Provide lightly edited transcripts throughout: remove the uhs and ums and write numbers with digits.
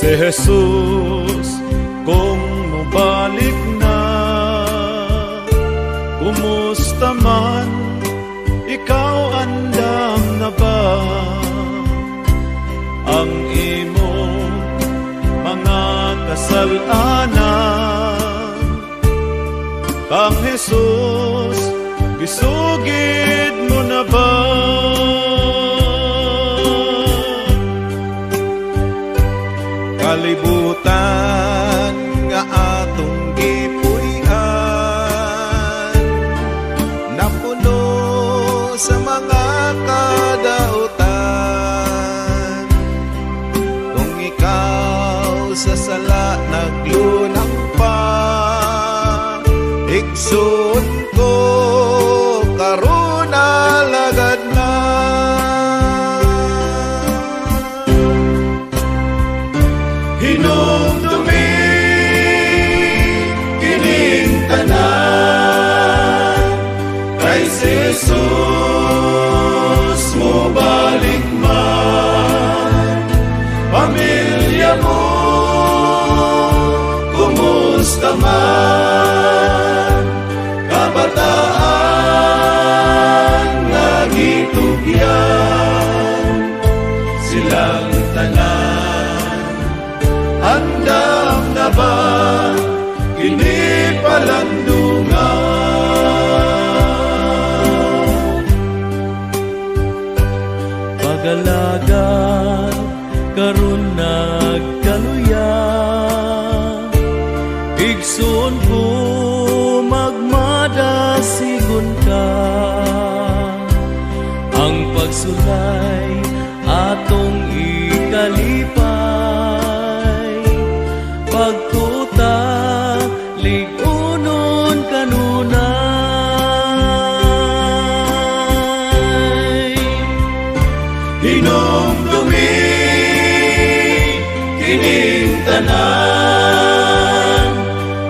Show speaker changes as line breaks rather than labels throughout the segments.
Si Jesus, kung mabalik na, kumusta man, ikaw andam na ba? Ang imong mga kasalanan, kang Jesus, gisugid mo na ba?
Kalibutan nga atong gipuy-an, napuno sa mga kadautan. Kung ikaw sa sala naglunang pa, igsoon ko karon alagad na.
Hinumdumi kining tanan, kay si Jesus mo balik man. Pamilya mo, kumusta man, kabataan nga gitugyan, silang tanan andam na ba kini palandungan?
Pagalagan karon nagkaluyan, igsoon ko magmadasigon ka. Ang pagsulay atong ikalipay, pagtuta ligunon kanunay.
Hinumdumi kining tanan,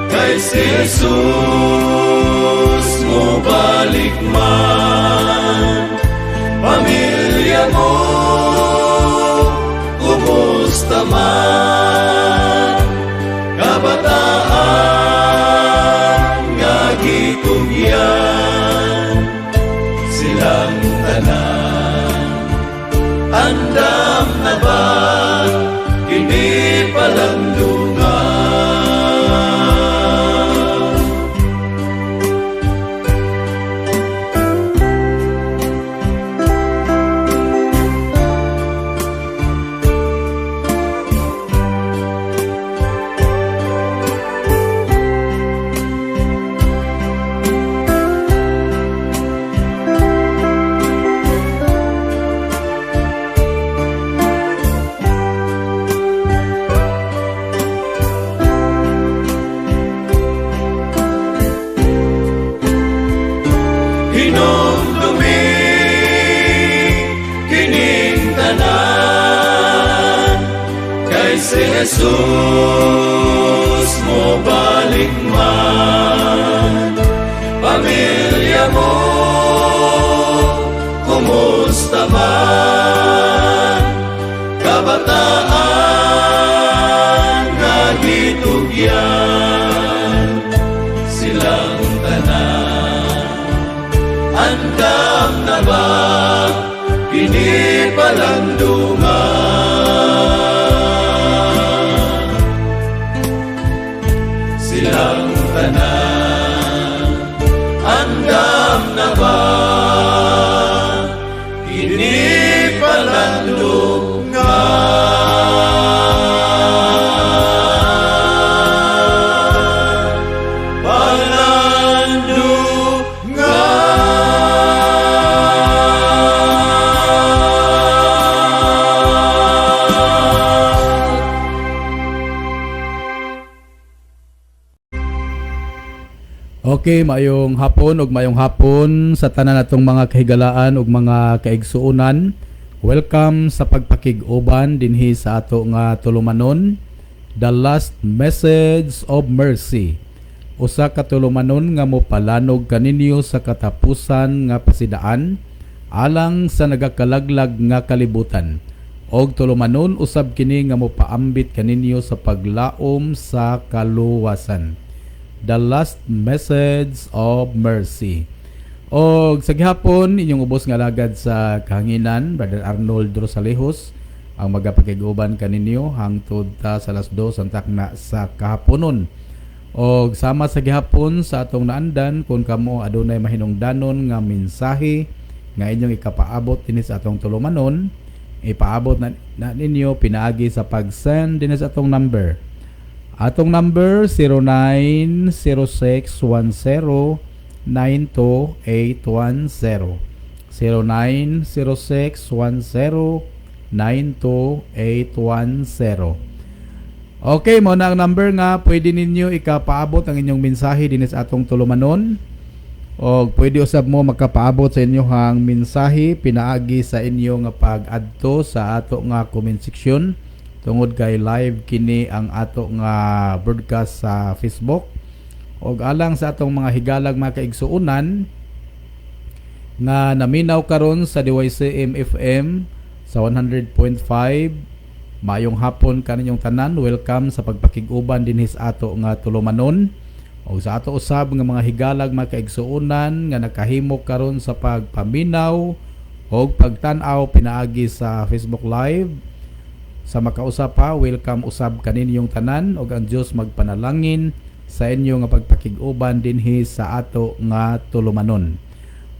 kay si Jesus mo balik man. Pamilya mo, kumusta man, kabataan nga gitugyan, silang tanan andam na ba kini palandungan? Hinumdumi kining tanan, kay si Jesus mo balik man. Pamilya mo, kumusta man, kabataan nga gitugyan, silang tanan andam na ba kini palandungan? Silang tanan andam na ba kini palandungan?
Okay, mayong hapon sa tanan natong mga kahigalaan ug mga kaigsuonan. Welcome sa pagpakig-uban dinhi sa ato nga tulumanon, The Last Message of Mercy. Usa ka tulumanon nga mopalanog kaninyo sa katapusan nga pasidaan alang sa nagakalaglag nga kalibutan. Og tulumanon usab kini nga mopaambit kaninyo sa paglaom sa kaluwasan. The last message of mercy. Og sa gihapon inyong ubos nga lagad sa kahanginan, Brother Arnold Rosalejos ang magapakiguban kaninyo hangtod ta sa alas 2 ang takna sa kahaponon. Og sama sa gihapon sa atong naandan kung kamo adunay mahinungdanon nga mensahe nga inyong ikapaabot dinhi sa atong tulumanon, ipaabot na ninyo pinaagi sa pag-send dinhi sa atong number. Atong number 0906109210. 0906109210. Okay, mo na ang number nga pwede ninyo ikapaabot ang inyong mensahe dinhi sa atong tulumanon. O pwede usab mo makapaabot sa inyohang mensahe pinaagi sa inyo nga pag-adto sa ato nga comment section tungod kay live kini ang ato nga broadcast sa Facebook. Og alang sa atong mga higalag mga kaigsuonan nga naminaw karon sa DYCM FM sa 100.5, maayong hapon kaninyong tanan. Welcome sa pagpakig-uban dinhi sa ato nga tulumanon. O sa ato usab nga mga higalag mga kaigsuonan nga nakahimo karon sa pagpaminaw o pagtan-aw pinaagi sa Facebook Live. Sa makausap pa, welcome usab kaninyong tanan og ang Dios magpanalangin sa inyo nga pagpakig-uban dinhi sa ato nga tulumanon.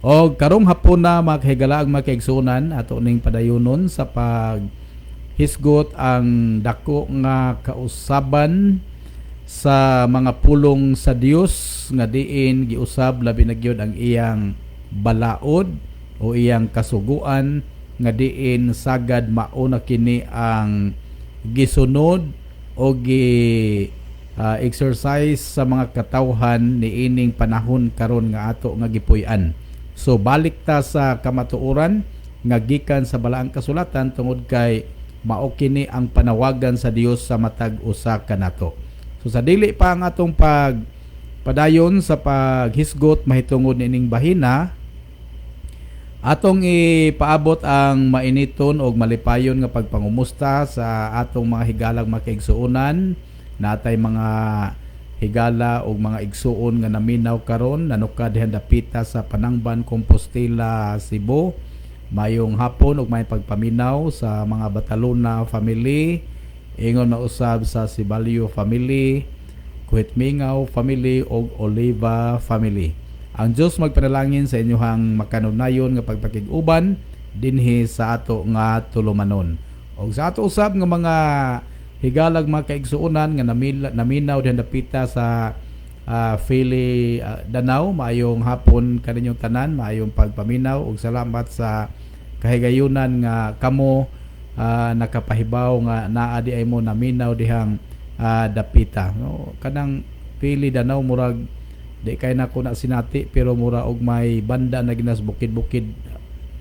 Og karong hapon na mga kahigalaag mga kaigsuonan ato ning padayonon sa paghisgot ang dako nga kausaban sa mga pulong sa Dios nga diin giusab labi na gyud ang iyang balaod o iyang kasuguan nga diin sagad mauna kini ang gisunod o exercise sa mga katawhan ni ining panahon karon nga ato nga gipuy-an. So balik ta sa kamatuoran nga gikan sa balaang kasulatan tungod kay mao kini ang panawagan sa Dios sa matag usa kanato. So sa dili pa ang atong padayon sa paghisgot mahitungod nining bahina, atong ipaabot ang mainiton og malipayon nga pagpangumusta sa atong mga higalag mga kaigsuonan. Natay mga higala og mga igsuon nga naminaw karon nanukad dihan dapita sa Panangban, Compostela, Cebu. Mayong hapon og may pagpaminaw sa mga Batalona family, ingon mausab sa Sibalyo family, Kuitmingaw family og Oliva family. Ang Dios magpanalangin sa inyohang makanunayon nga pagpakig-uban dinhi sa ato nga tulumanon. Og sa ato usab nga mga higalag mga kaigsuonan nga naminaw dihan dapita sa Philly, Danau, maayong hapon kaninyong tanan, maayong pagpaminaw ug salamat sa kahigayunan nga kamo nakapahibaw nga naa di ay mo naminaw dihang dapita. No, kanang Philly, Danau murag di kay nako na sinati pero mura og may banda na ginas bukid-bukid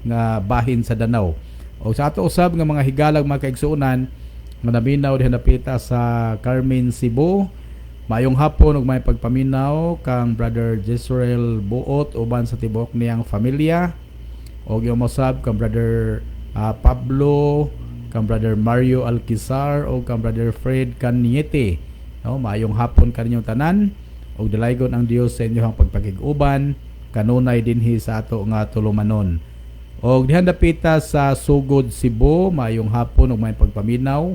nga bahin sa Danau. O sa ato usab nga mga higalag mga kaigsuonan nga naminaw dihan dapita sa Carmen, Cebu, mayong hapon ug may pagpaminaw kang Brother Jezreel Buot uban sa tibok niyang familia, og yung mosab kang Brother Pablo, kang Brother Mario Alquizar o kang Brother Fred Caniete. No, mayong hapon kaninyong tanan og dalaygon ang Dios sa inyong pagpakig-uban kanunay dinhi sa ato nga tulumanon. Og dihan dapita sa Sugod, Cebu, mayong hapon og may pagpaminaw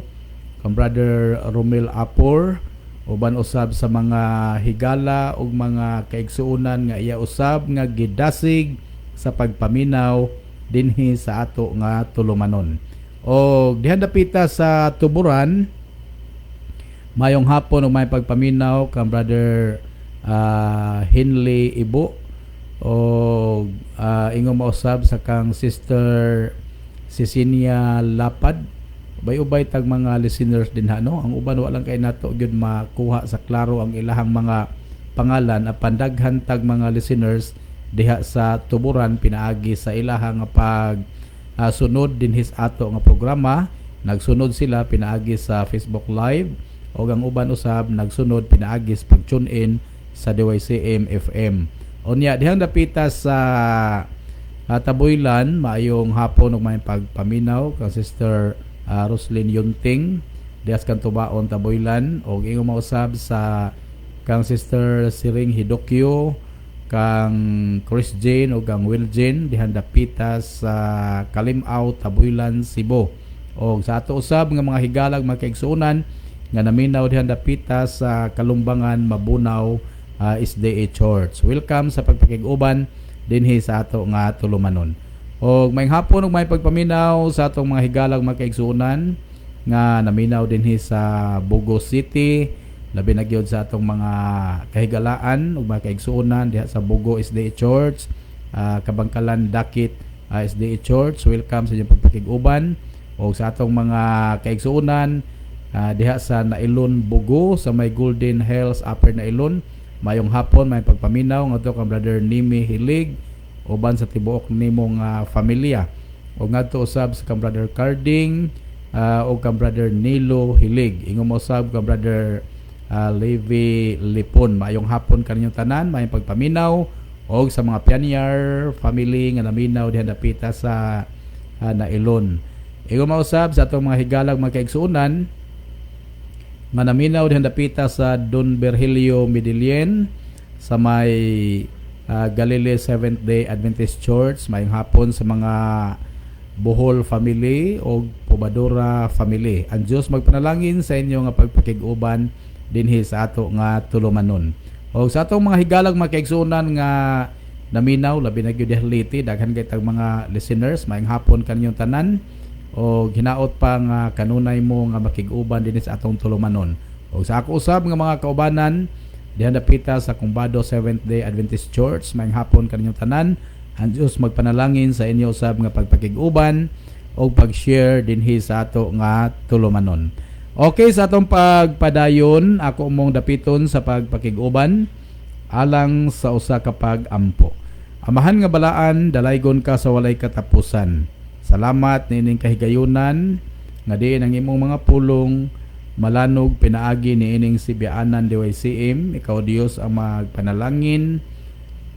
kang Brother Romel Apor uban usab sa mga higala ug mga kaigsuonan nga iya usab nga gidasig sa pagpaminaw dinhi sa ato nga tulumanon. Og dihan dapita sa Tuburan, mayong hapon ug may pagpaminaw kang Brother Hinley Ibo o ingong mausab sa kang Sister Cecilia Lapad. Ubay-ubay tag mga listeners din ha, no? Ang uban walang kay nato gyud makuha sa klaro ang ilahang mga pangalan apan daghan tag mga listeners diha sa Tuburan pinaagi sa ilahang pag sunod dinhi sa ato nga programa. Nagsunod sila pinaagi sa Facebook Live o ang uban usab nagsunod pinaagi sa pag-tune in sa DYCM FM. Unya dihang dapita sa Taboylan, maayong hapon ug may pagpaminaw kang Sister Roslyn Yunting Dias Kantubaon Taboylan og ingon mausab sa kang Sister Siring Hidokyo, kang Chris Jane o kang Will Jane dihan dapita sa Kalimao Taboylan Cebu. Og sa ato usab nga mga higalag mga kaigsuonan nga naminaw dihan dapita sa Kalumbangan Mabunaw SDA Church. Welcome sa pagpakig-uban dinhi sa ato nga tulumanon. Og may hapon og may pagpaminaw sa atong mga higalag mga kaigsuonan nga naminaw dinhi sa Bogo City, labi na gyud sa atong mga kahigalaan ug mga kaigsuonan diha sa Bogo SDA Church, Kabangkalan Dakit SDA Church. Welcome sa inyong pagpakig-uban. Og sa atong mga kaigsuonan diha sa Nailon Bogo sa may Golden Hills Upper Nailon, mayong hapon may pagpaminaw ngadto kang Brother Nimi Hilig uban sa tibuok nimong familia. Og ngadto usab sa kang Brother Carding o kang Brother Nilo Hilig. Ingon mo usab kang Brother Levi Lipon. Mayong hapon kaninyong tanan, may pagpaminaw og sa mga Pianyar family nga naminaw diha dapita sa Nailon. Ingon mo usab sa atong mga higalag mga kaigsuonan nga naminaw diha dapita sa Don Virgilio Medellin sa may Galilee Seventh-day Adventist Church. Mayong hapon sa mga Bohol family o Pobadora family. Ang Diyos magpanalangin sa inyo nga pagpakig-uban dinhi sa ato nga tulumanon. O sa atong mga higalag mga kaigsuonan nga naminaw labi na gyud dihaliti daghan kay tag mga listeners, mayong hapon kaninyong tanan o hinaot pa nga kanunay mo nga makig-uban dinhi sa atong tulumanon. O sa ako usab nga mga kaubanan dihan dapita sa Kumbado Seventh-day Adventist Church, mayong hapon kaninyong tanan. Ang Diyos magpanalangin sa inyo usab nga pagpakig-uban o pag-share dinhi sa ato nga tulumanon. Okay, sa atong pagpadayon, ako mong dapiton sa pagpakig-uban alang sa usa ka pag-ampo. Amahan nga balaan, dalaygon ka sa walay katapusan. Salamat niining kahigayunan nga diin ang imong mga pulong malanog pinaagi niining sibyanan DYCM. Ikaw Dios ang magpanalangin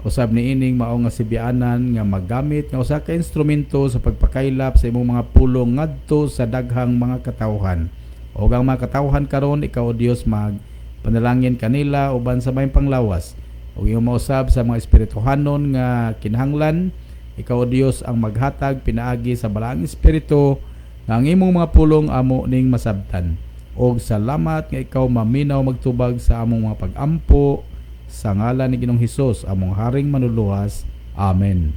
usab niining mao nga sibyanan nga maggamit nga usa ka instrumento sa pagpakaylap sa imong mga pulong ngadto sa daghang mga katawhan. O ang mga katawhan karon, ikaw Dios magpanalangin kanila uban sa may panglawas. O iyong mausab sa mga espirituhanon nga kinahanglan, ikaw Dios ang maghatag pinaagi sa balaang espiritu nga ang imong mga pulong amo ning masabtan. Og salamat nga ikaw maminaw magtubag sa among mga pag-ampo sa ngalan ni Ginoong Hesus among Haring Manuluwas. Amen.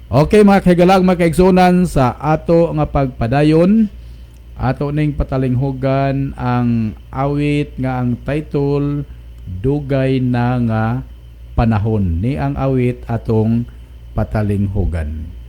Okay mga kahigalag mga kaigsuonan, sa ato nga pagpadayon ato ning patalinghugan ang awit nga ang title Dugay na nga Panahon. Ni ang awit atong patalinghugan.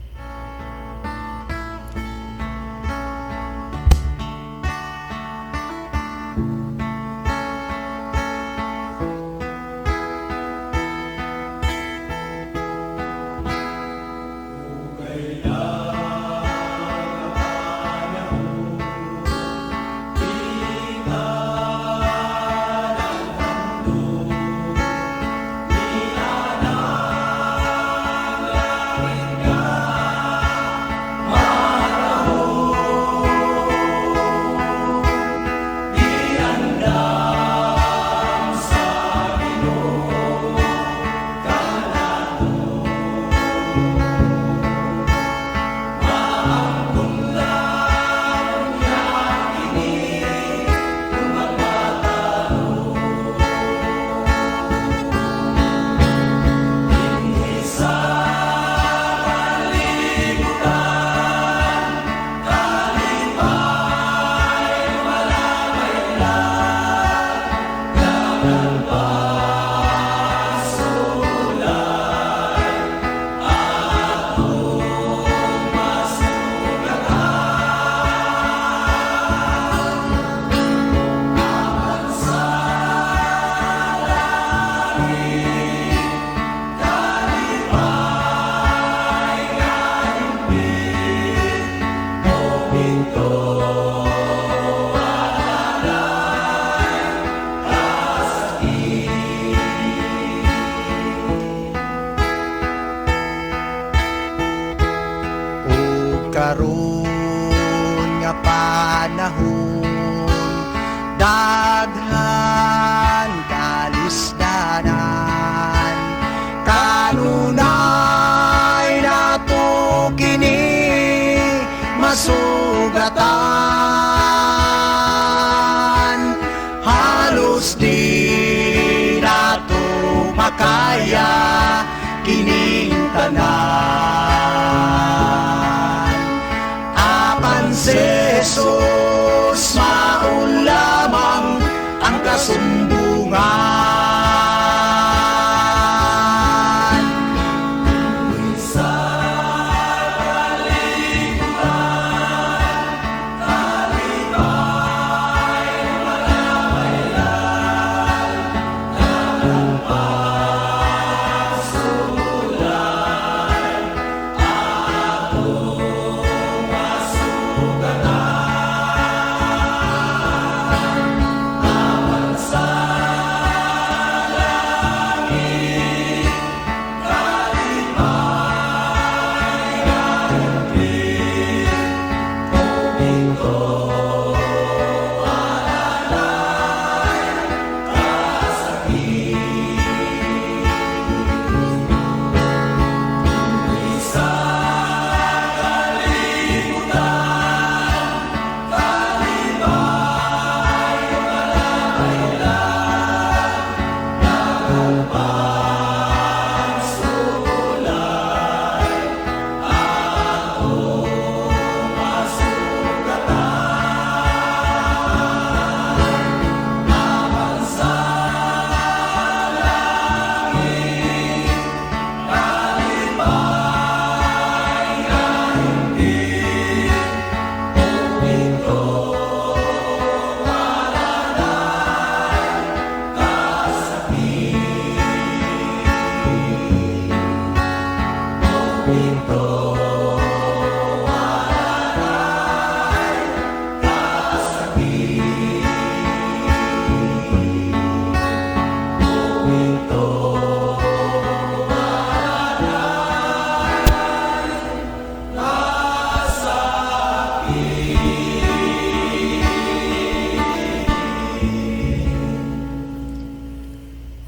makaya kining tanan. Apan si Jesus maun lamang ang kasumbungan.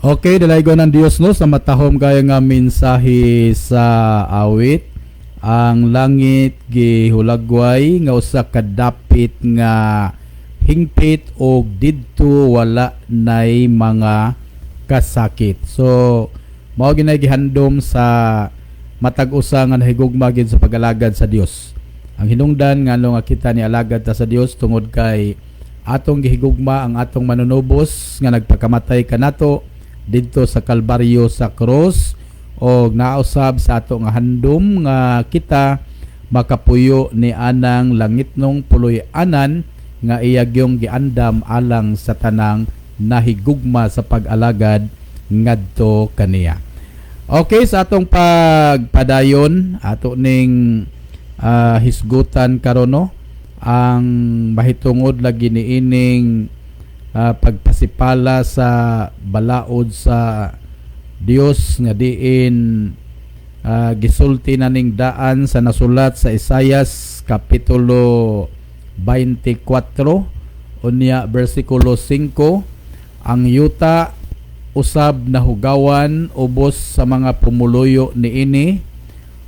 Okay, dalaygon ng Dios no sa matahom kaya nga mensahe sa awit. Ang langit gihulagway nga usa ka dapit nga hingpit og didto wala nay mga kasakit. So mao ginay gihandom sa matag usa nga nahigugma gid sa pagalagad sa Dios. Ang hinungdan nga nga kita ni alagad ta sa Dios tungod kay atong gihigugma ang atong manunubos nga nagpakamatay kanato didto sa Kalbaryo sa krus o nausab sa ato nga handom nga kita makapuyo ni anang langitnong puloy-anan nga iyagyong giandam alang sa tanang nahigugma sa pag-alagad ngadto kaniya. Okay, sa atong pagpadayon ato ning hisgutan karon no ang mahitungod lagi niining pagpasipala sa balaod sa Dios nga diin gisulti na ning daan sa nasulat sa Isayas kapitulo 24 unya bersikulo 5. Ang yuta usab nahugawan ubos sa mga pumuluyo niini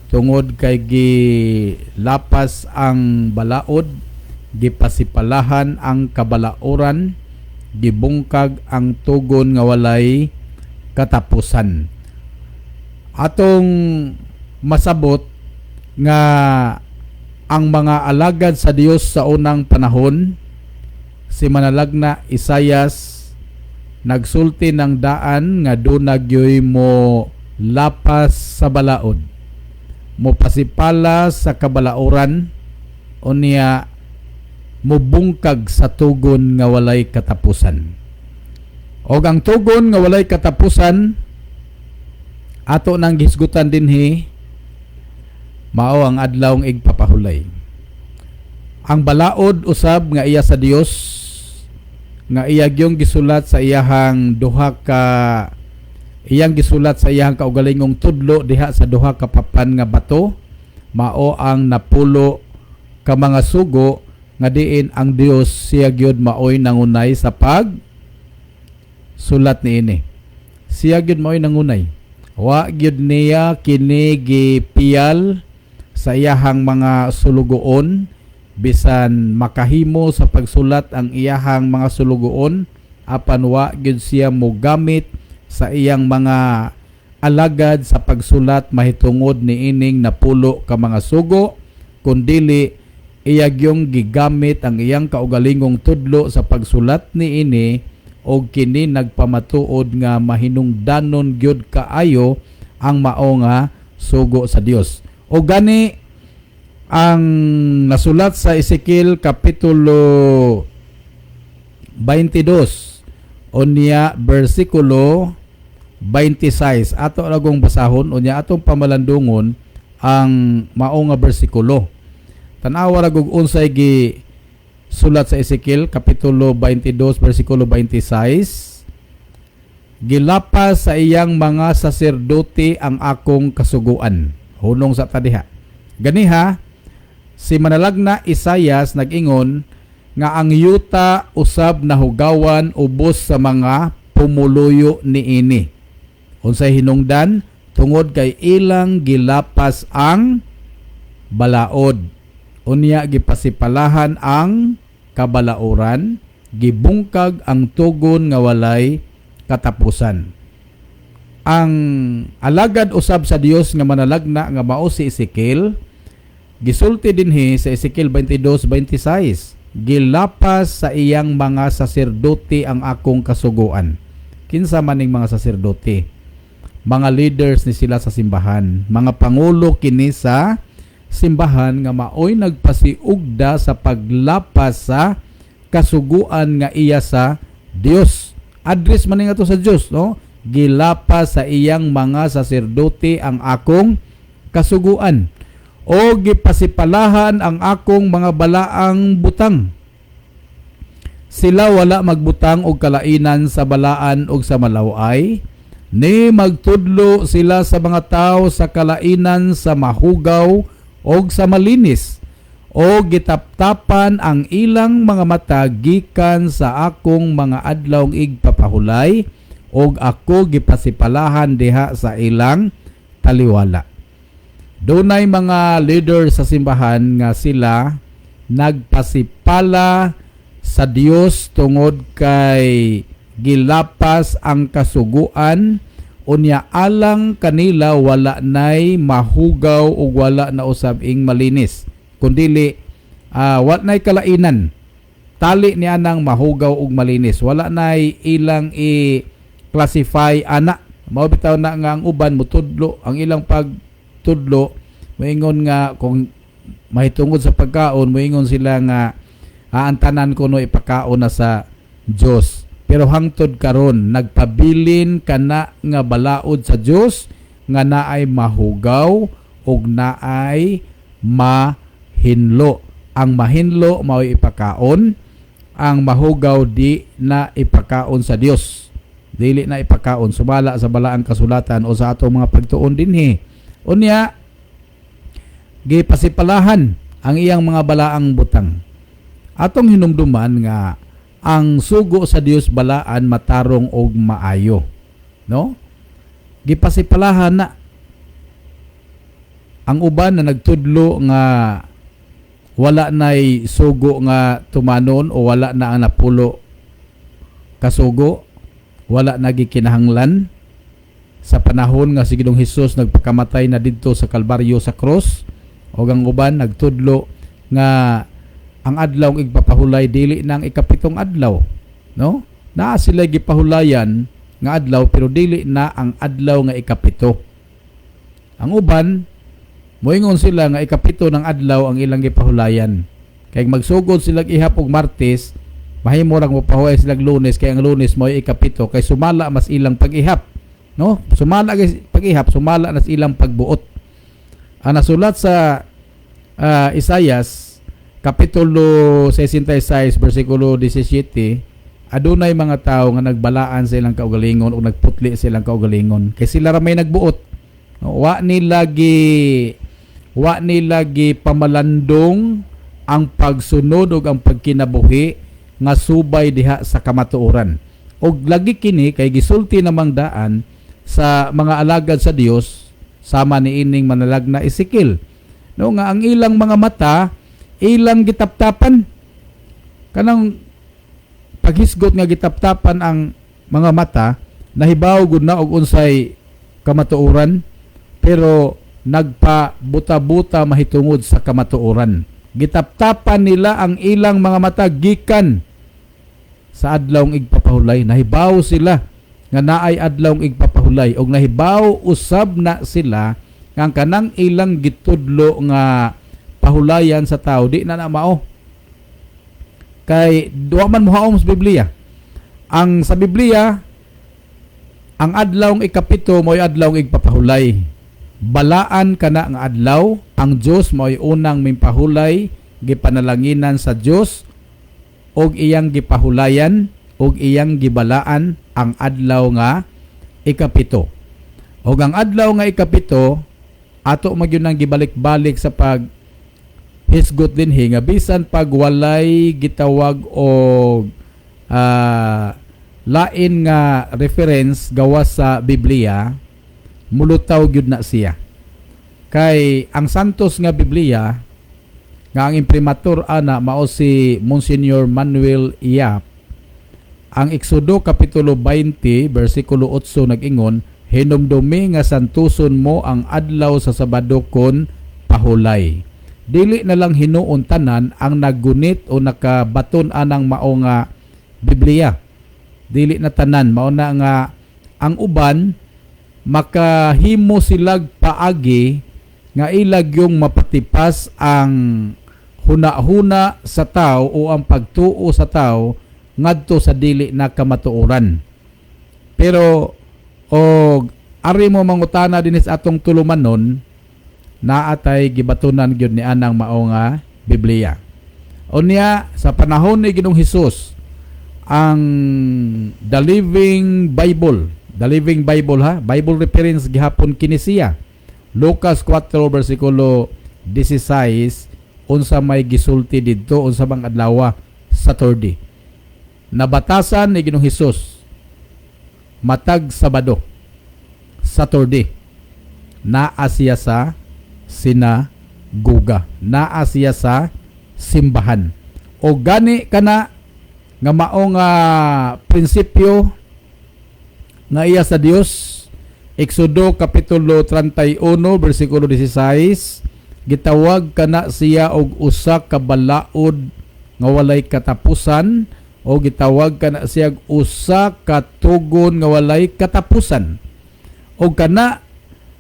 tungod kay gilapas ang balaod, gipasipalahan ang kabalauran, gibungkag ang tugon nga walay katapusan. Atong masabot nga ang mga alagad sa Dios sa unang panahon, si manalagna Isayas nagsulti ng daan nga dunagyoy mo lapas sa balaod, mo pasipala sa kabalauran, unya mubungkag sa tugon nga walay katapusan. Og ang tugon nga walay katapusan ato nang gisgutan dinhi mao ang adlawng igpapahulay. Ang balaod usab nga iya sa Dios nga iyagyong gisulat sa iyahang gisulat sa iyahang kaugalingong tudlo diha sa duha ka papan nga bato, mao ang napulo ka mga sugo nga diin ang Dios siya gyud maoy nangunay sa pag sulat niini. Siya gyud maoy nangunay. Wa gyud niya kini gipiyal sa iyahang mga sulugoon bisan makahimo sa pagsulat ang iyahang mga sulugoon apan wa gyud siya mogamit sa iyang mga alagad sa pagsulat mahitungod ni ining napulo ka mga sugo, kundili iyag yung gigamit ang iyang kaugalingong tudlo sa pagsulat ni ini o kini nagpamatuod nga mahinungdanon gyud kaayo ang mao nga sugo sa Dios. O gani ang nasulat sa Ezekiel kapitulo 22 unya bersikulo 26 ato lagong basahon unya atong pamalandungon ang mao nga bersikulo. Tan-awa ra gug unsay gi sulat sa Ezekiel kapitulo 22 bersikulo 26. Gilapas sa iyang mga saserdote ang akong kasuguan. Hunong sa tadiha. Ganiha si manalagna Isayas nag-ingon nga ang yuta usab na hugawan ubos sa mga pumuluyo niini. Unsay hinungdan tungod kay ilang gilapas ang balaod. Unya gipasipalahan ang kabalauran, gibungkag ang tugon nga walay katapusan. Ang alagad usab sa Dios nga manalagna nga mao si Ezekiel, gisulti dinhi sa Ezekiel 22:26, gilapas sa iyang mga saserdote ang akong kasuguan. Kinsa man ning mga saserdote? Mga leaders ni sila sa simbahan, mga pangulo kini sa simbahan nga maoy nagpasiugda sa paglapas sa kasuguan nga iya sa Dios. Address man nga to sa Dios, no? Gilapas sa iyang mga saserdote ang akong kasuguan o gipasipalahan ang akong mga balaang butang. Sila wala magbutang og kalainan sa balaan og sa malaway, ni magtudlo sila sa mga tao sa kalainan sa mahugaw og sa malinis, o gitaptapan ang ilang mga mata gikan sa akong mga adlawng igpapahulay, og ako gipasipalahan diha sa ilang taliwala. Dunay mga leader sa simbahan nga sila nagpasipala sa Dios tungod kay gilapas ang kasuguan, unya alang kanila wala nay mahugaw ug wala na usab ing malinis, kundili wala nay kalainan, tali niya nang mahugaw ug malinis, wala nay ilang i-classify ana. Mao bitaw na nga ang uban mutudlo, ang ilang pagtudlo moingon nga kung mahitungod sa pagkaon, moingon sila nga aantanan ko no ipakaon na sa Dios. Pero hangtod karon nagpabilin kana nga balaod sa Dios nga naay mahugaw ug naay mahinlo. Ang mahinlo mao ipakaon, ang mahugaw di na ipakaon sa Dios. Dili na ipakaon sumala sa balaang kasulatan o sa atong mga pagtuon dinhi. Unya gipasipalahan ang iyang mga balaang butang. Atong hinumduman nga ang sugo sa Dios balaan matarong og maayo, no? Gipasipalahan na ang uban na nagtudlo nga wala nay sugo nga tumanon o wala na ang napulo kasugo, wala na gikinahanglan sa panahon nga si Ginoong Hesus nagpakamatay na didto sa Kalbaryo sa cross, o ang uban nagtudlo nga ang adlaw ng igpapahulay dili nang ikapitong adlaw, no? Naa sila gipahulayan nga adlaw pero dili na ang adlaw nga ikapito. Ang uban moingon sila nga ikapito ng adlaw ang ilang gipahulayan. Kay magsugod sila ihap og Martes, mahimo rang mopahuway sila Lunes, kay ang Lunes mo ikapito kay sumala mas ilang pag-ihap, no? Sumala pag-ihap, sumala nas ilang pagbuot. Ang nasulat sa Isayas kapitulo 66 bersikulo 17, adunay mga tao nga nagbalaan sa ilang kaugalingon o nagputli sa ilang kaugalingon kay sila ra may nagbuot. Wa nila gi pamalandong ang pagsunod ug ang pagkinabuhi nga subay diha sa kamatuoran. Og lagi kini kay gisulti namang daan sa mga alagad sa Dios sama ni ining manalagna Ezekiel, no, nga ang ilang mga mata ilang gitaptapan, kanang paghisgot nga gitaptapan ang mga mata nahibaw gud na og unsay kamatuoran, pero nagpabuta-buta mahitungod sa kamatuoran. Gitaptapan nila ang ilang mga mata gikan sa adlawng igpapahulay. Nahibaw sila nga naay adlawng igpapahulay, og nahibaw usab na sila nga ang kanang ilang gitudlo nga pahulayan sa tao di na mao. Kay duwa man mohaom sa Biblia. Ang sa Biblia, ang adlawng ikapito mo'y adlawng igpapahulay. Balaan kana nga adlaw, ang Dios mo'y unang mimpahulay, gipanalanginan sa Dios og iyang gipahulayan og iyang gibalaan ang adlaw nga ikapito. Og ang adlaw nga ikapito ato magyud nang gibalik-balik sa pag hisgot dinhi nga bisan pag walay gitawag og lain nga reference gawas sa Biblia, mulutaw gyud na siya. Kay ang santos nga Biblia nga ang imprimatur ana mao si Monsignor Manuel Yap, ang Exodo kapitulo 20 bersikulo 8 nag-ingon, hinumdumi nga santuson mo ang adlaw sa Sabado kon pahulay. Dili na lang hinuon tanan ang naggunit o nakabaton anang mao nga Biblia. Dili na tanan, mao na nga ang uban makahimo silag paagi nga ilag yung mapatipas ang huna-huna sa tao o ang pagtuo sa tao ngadto sa dili na kamatuoran. Pero og ari mo mangutana dinis atong tulumanon, naatay gibatunan gyud ni anang mao nga Biblia. Unya sa panahon ni Ginoong Hesus, ang The Living Bible ha, Bible reference gihapon kini siya. Lucas 4 bersikulo 16, unsa may gisulti didto, unsa bang adlaw? Saturday. Nabatasan ni Ginoong Hesus matag Sabado, Saturday, naa siya sa sinaguga, naa siya sa simbahan. O gani kana nga mao nga prinsipyo nga iya sa Dios. Exodo kapitulo 31 bersikulo 16, gitawag kana siya og usa ka balaod nga walay katapusan, o gitawag kana siya og usa ka tugon nga walay katapusan. O kana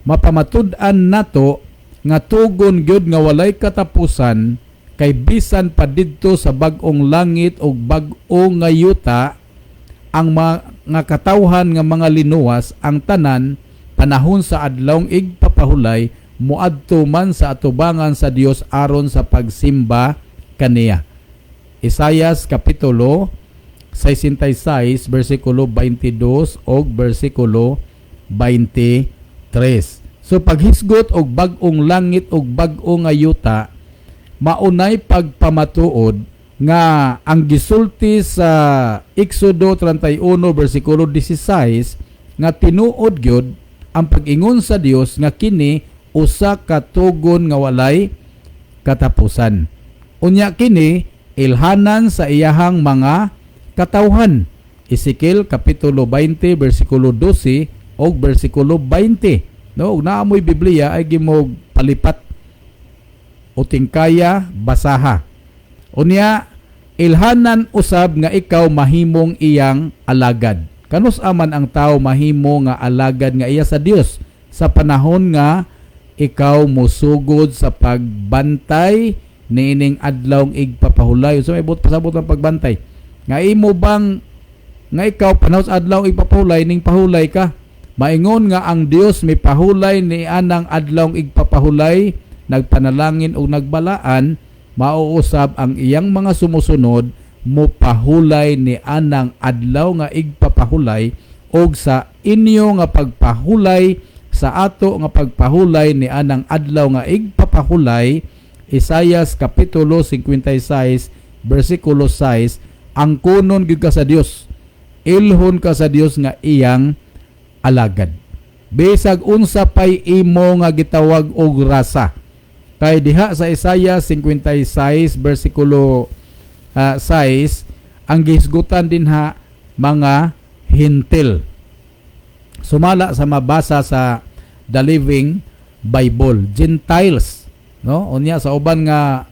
mapamatud-an nato nga tugon gyud nga walay katapusan, kay bisan pa didto sa bag-ong langit o bag-ong nga yuta, ang mga katawhan nga mga linuwas, ang tanan panahon sa adlawng igpapahulay muadto man sa atubangan sa Dios aron sa pagsimba kaniya. Isaias kapitulo 66 bersikulo 22 og bersikulo 23. So paghisgot og bag-ong langit og bag-ong nga yuta, maunay pagpamatuod nga ang gisulti sa Exodo 31 bersikulo 16 nga tinuod gyud ang pag-ingon sa Dios nga kini usa ka tugon nga walay katapusan. Unya kini ilhanan sa iyahang mga katawhan. Ezekiel kapitulo 20 bersikulo 12 og bersikulo 20. No, naamoy Biblia ay gimog palipat o tingkaya basaha. Unya ilhanan usab nga ikaw mahimong iyang alagad. Kanus aman ang tao mahimo nga alagad nga iya sa Dios sa panahon nga ikaw musugod sa pagbantay niining adlawng igpapahulay. So may pasabot ang pagbantay. Nga imo bang nga ikaw panahon sa adlawng igpapahulay ning pahulay ka? Maingon nga ang Dios may pahulay ni anang adlawng igpapahulay, nagpanalangin o nagbalaan, mauusab ang iyang mga sumusunod mo pahulay ni anang adlaw nga igpapahulay, og sa inyo nga pagpahulay sa ato nga pagpahulay ni anang adlaw nga igpapahulay. Isaias kapitulo 56 bersikulo 6, ang kunon gyud ka sa Dios, ilhon ka sa Dios nga iyang alagad. Bisag unsa pay imo nga gitawag og rasa. Kay diha sa Isaiah 56 bersikulo 6, ang gihisgutan din ha mga hintil. sumala sa mabasa sa The Living Bible. Gentiles, no? Unya sa uban nga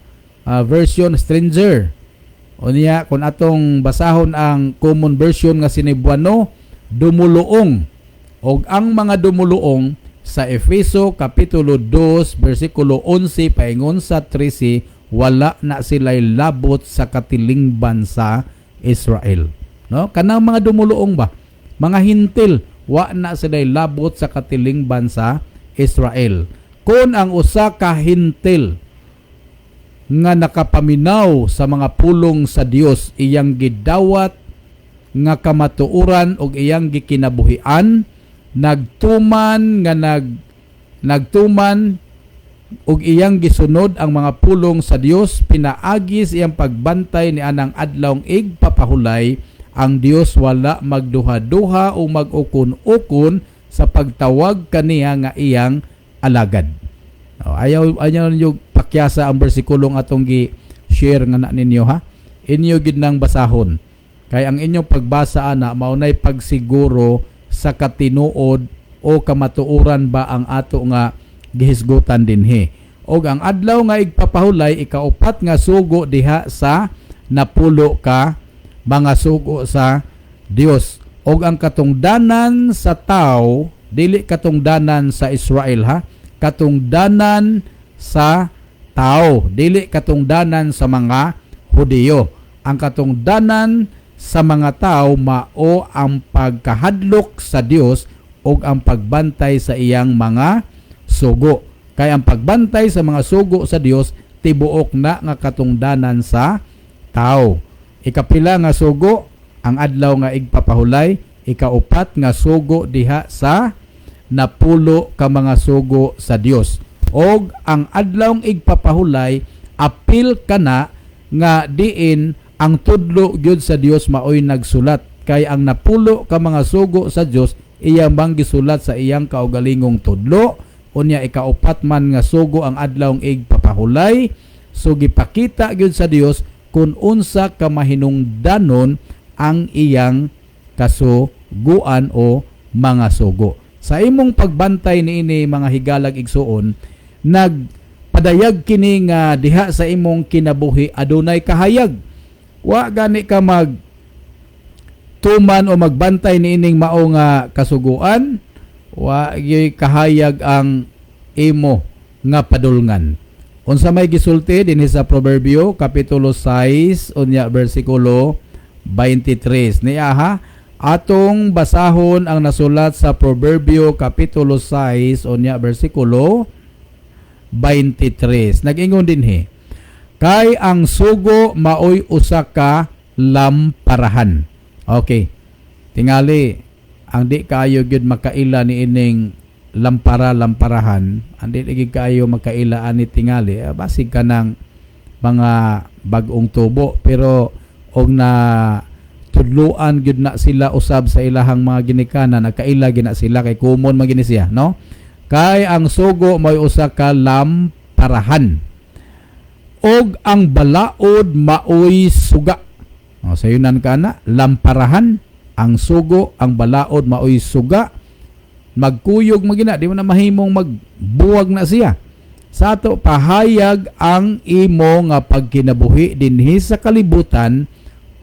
version stranger. Unya kung atong basahon ang common version nga Cebuano, dumuluong. Og ang mga dumuluong sa Efeso kapitulo 2 bersikulo 11 paingon sa 13, wala na sila'y labot sa katilingban sa Israel. No? Kanang mga dumuluong ba? Mga hintil, wa na sila'y labot sa katilingban sa Israel. Kung ang usa ka hintil nga nakapaminaw sa mga pulong sa Dios, iyang gidawat nga kamatuoran og iyang gikinabuhian, nagtuman og iyang gisunod ang mga pulong sa Dios, pinaagis iyang pagbantay ni anang adlawng igpapahulay, ang Dios wala magduha-duha o mag-ukon-ukon sa pagtawag kaniya nga iyang alagad. Ayaw yung pakyasa ang bersikulong atong gi-share nga na ninyo, ha. Inyo gid nang basahon. Kay ang inyong pagbasa ana maunay pagsiguro sa katinuod o kamatuoran ba ang ato nga gihisgutan dinhi. Og ang adlaw nga igpapahulay ikaupat nga sugo diha sa napulo ka mga sugo sa Dios. Og ang katungdanan sa tao dili katungdanan sa Israel, ha. Katungdanan sa tao, dili katungdanan sa mga Hudiyo. Ang katungdanan sa mga tao mao ang pagkahadlok sa Dios ug ang pagbantay sa iyang mga sugo. Kay ang pagbantay sa mga sugo sa Dios tibuok na nga katungdanan sa tao. Ikapila nga sugo ang adlaw nga igpapahulay, ikaupat nga sugo diha sa napulo ka mga sugo sa Dios. Og ang adlawng igpapahulay apil kana nga diin ang tudlo gyud sa Dios maoy nagsulat, kay ang napulo ka mga sugo sa Dios iyang manggisulat sa iyang kaugalingong tudlo. Unya ikaupat man nga sugo ang adlawng igpapahulay, so gipakita gyud sa Dios kung unsa ka mahinungdanon ang iyang kasuguan o mga sugo. Sa imong pagbantay niini mga higalag igsuon, nagpadayag kini nga diha sa imong kinabuhi adunay kahayag. Wa gani ka mag tuman o magbantay niining mao nga kasuguan, wa gyud kahayag ang imo nga padulngan. Unsa may gisulti dinhi sa Proverbio kapitulo 6 unya bersikulo 23 niya, ha. Atong basahon ang nasulat sa Proverbio kapitulo 6 unya bersikulo 23. Nag-ingon dinhi, kay ang sugo maoy usa ka lamparahan. Okay. Tingali ang di kaayo gyud makaila ni ining lamparahan, ang di gid kaayo makaila ani tingali. Basig ka ng mga bag-ong tubo, pero og na tudluan gyud na sila usab sa ilahang mga ginikanan, nagkaila gina sila kay common magini siya, no? Kay ang sugo may usa ka lamparahan og ang balaod maoy suga. Sayunan kana, lamparahan, ang sugo, ang balaod maoy suga. Magkuyog magina, di mo na mahimong magbuwag na siya. Sa ato pahayag ang imo nga pagkinabuhi dinhi sa kalibutan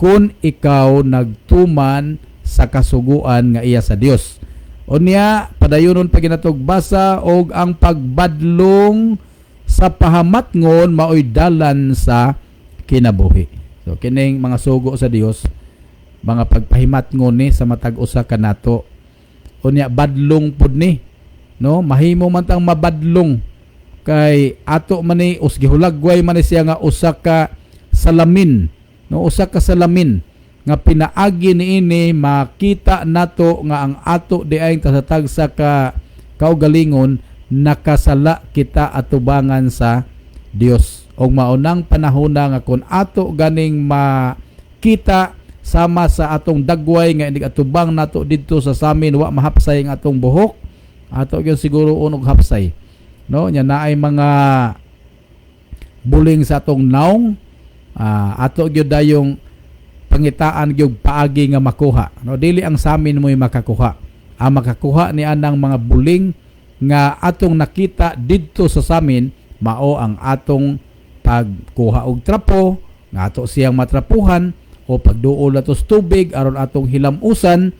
kung ikaw nagtuman sa kasuguan nga iya sa Dios. Unya padayonon pa ginatog basa og ang pagbadlong sa pahamatngon maoy dalan sa kinabuhi. So kining mga sugo sa Dios, mga pagpahimatngon ni sa matag usa kanato. Unya badlong pud ni, no? Mahimo man tang mabadlong kay ato man ni usgihulagway man ni siya nga usa ka salamin. No, usa ka salamin nga pinaagi niini makita nato nga ang ato diay tasatag sa kaugalingon nakasala kita atubangan sa Dios. Og maunang panahon nga kun ato ganing makita sama sa atong dagway nga inig atubang nato didto sa samin wa mahapsay ang atong buhok, ato gyud siguro unog hapsay. No, nya naay mga buling sa atong naong, ato gyud dayong pangitaan gyud paagi nga makuha, no? Dili ang samin mo'y makakuha, ang makakuha ni anang mga buling nga atong nakita didto sa samin mao ang atong pagkuha og trapo nga ato siyang matrapuhan o pagduol atos tubig aron atong hilamusan.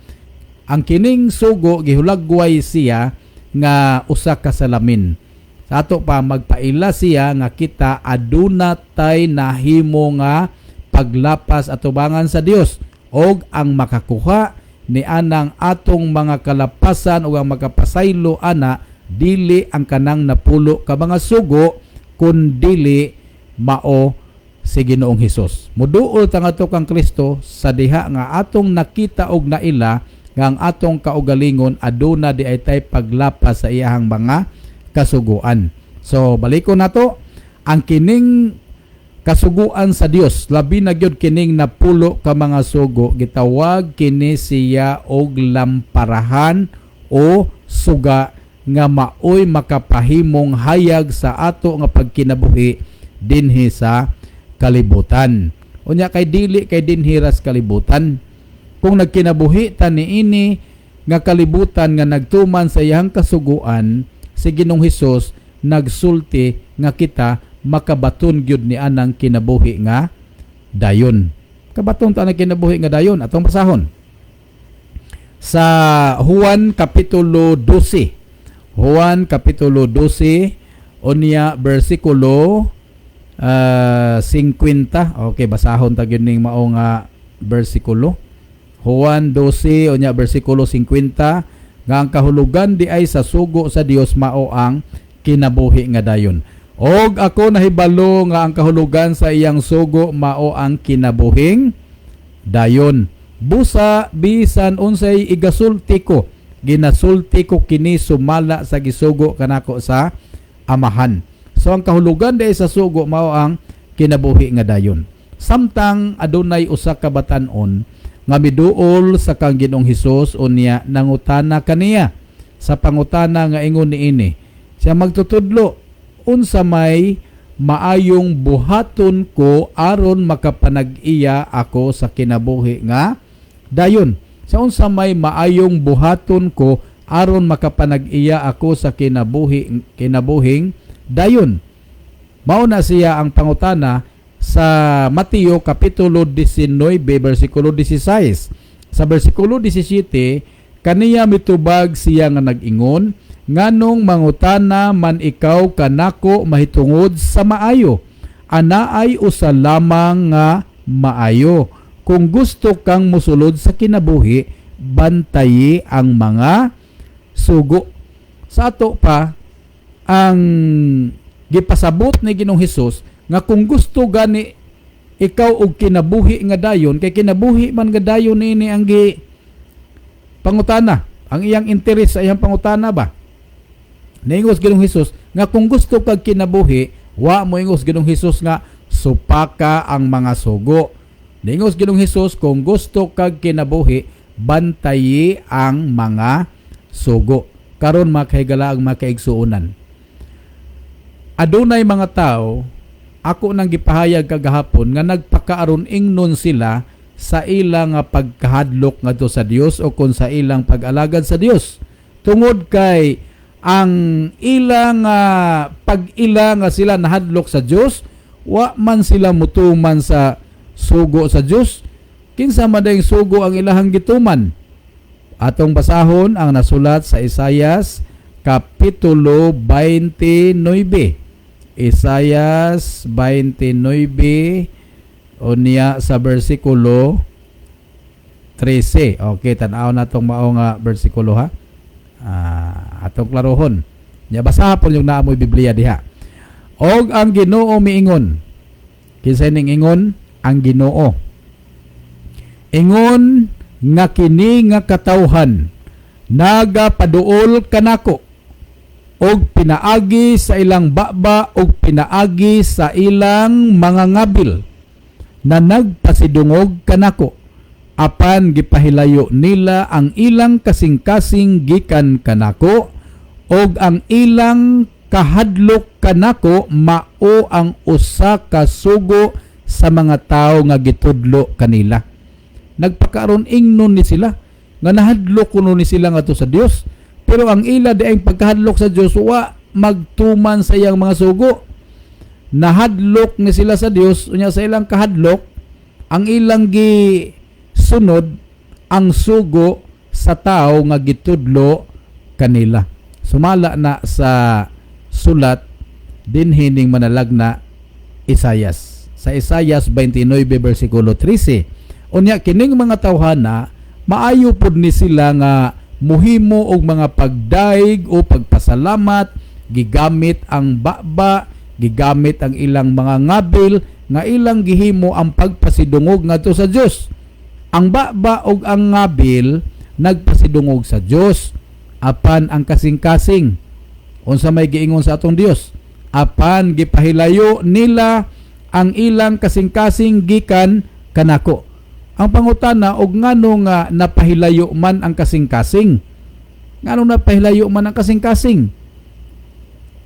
Ang kining sugo gihulagway siya nga usa ka salamin. Sa ato pa magpaila siya nga kita aduna tay nahimo nga paglapas atubangan sa Dios og ang makakuha ni anang atong mga kalapasan o ang makapasaylo ana dili ang kanang napulo ka mga sugo kun dili mao si Ginoong Hesus. Muduol tang ato kang Kristo sa diha nga atong nakita og naila nga ang atong kaugalingon aduna di ay tay paglapas sa iyahang mga kasuguan. So balikon nato ang kining kasuguan sa Dios labi na gyud kining napulo ka mga sugo gitawag kini siya og lamparahan o suga nga maoy makapahimong hayag sa ato nga pagkinabuhi dinhi sa kalibutan. Unya kay dili kay dinhi ras kalibutan. Kung nagkinabuhi ta niini nga kalibutan nga nagtuman sa iyang kasuguan, si Ginoong Hesus nagsulti nga kita makabaton gyud ni anang kinabuhi nga dayon. Kabaton ta na kinabuhi nga dayon atong basahon. Sa Juan kapitulo 12. Juan kapitulo 12 unya bersikulo 50. Okay, basahon ta gyud ning mao nga bersikulo. Juan 12 unya bersikulo 50 nga ang kahulugan di ay sa sugo sa Dios mao ang kinabuhi nga dayon. Og ako nahibalo nga ang kahulugan sa iyang sugo mao ang kinabuhing dayon. Busa bisan unsay igasulti ko, ginasulti ko kini sumala sa gisugo kanako sa Amahan. So ang kahulugan di ay sa sugo mao ang kinabuhi nga dayon. Samtang adunay usa ka batan-on nga miduol sa kang Ginoong Hesus unya nangutana kaniya sa pangutana nga ingon niini. Siya magtutudlo, unsa may maayong buhaton ko aron makapanag-iya ako sa kinabuhi nga dayon. Sa unsa may maayong buhaton ko aron makapanag-iya ako sa kinabuhing dayon. Mao na siya ang pangutana sa Mateo kapitulo 19 bersikulo 16. Sa bersikulo 17 kaniya mitubag siya nga nag-ingon, nganong mangutana man ikaw kanako mahitungod sa maayo, anaay usa lamang nga maayo. Kung gusto kang musulod sa kinabuhi, bantayi ang mga sugo. Sa ato pa ang gipasabot ni Ginoong Hesus nga kung gusto gani ikaw og kinabuhi nga dayon, kay kinabuhi man nga dayon ini ang pangutana, ang iyang interes sa iyang pangutana ba. Naingos Ginoong Hesus nga kung gusto kag kinabuhi, wa mo ingos Ginoong Hesus nga supaka ang mga sugo. Naingos Ginoong Hesus kung gusto kag kinabuhi, bantayi ang mga sugo. Karon makahigala ang makaigsuonan. Adunay mga tao, ako nang gipahayag kagahapon nga nagpakaaron ingnon sila sa ilang pagkahadlok ngadto sa Dios o kung sa ilang pag-alagad sa Dios. Tungod kay ang ilang pag-ila nga sila nahadlok sa Dios, wa man sila mutuman sa sugo sa Dios. Kinsa man dayong sugo ang ilahang gituman? Atong basahon ang nasulat sa Isaias kapitulo 29. Isaias 29 unya sa bersikulo 13. Okay, tan-aw na tong mao nga bersikulo ha. Atong klarohon. Nya basaha po yung naamoy Biblia diha. Og ang Ginoo miingon. Kinsa ning ingon? Ang Ginoo. Ingon nga kini nga katawhan nagapaduol kanako og pinaagi sa ilang baba og pinaagi sa ilang mga ngabil na nagpasidungog kanako apan gipahilayo nila ang ilang kasing-kasing gikan kanako og ang ilang kahadlok kanako mao ang usa ka sugo sa mga tawo nga gitudlo kanila. Nagpakaron ingnon ni sila nga nahadlok kuno ni sila ngadto sa Dios. Pero ang ila di ay pagkahadlok sa Dios wa magtuman sa iyang mga sugo. Nahadlok ni sila sa Dios unya sa ilang kahadlok ang ilang gi sunod ang sugo sa tao nga gitudlo kanila. Sumala na sa sulat din hining manalagna Isayas. Sa Isayas 29 versikulo 13. Unya kining mga tawhana maayo pud ni sila nga muhimo og mga pagdaig o pagpasalamat, gigamit ang baba, gigamit ang ilang mga ngabil nga ilang gihimo ang pagpasidungog ngadto sa Dios. Ang baba og ang ngabil nagpasidungog sa Dios apan ang kasing-kasing unsa may giingon sa atong Dios apan gipahilayo nila ang ilang kasing-kasing gikan kanako. Ang pangutana og ngano nga napahilayo man ang kasing-kasing? Ngano napahilayo man ang kasing-kasing?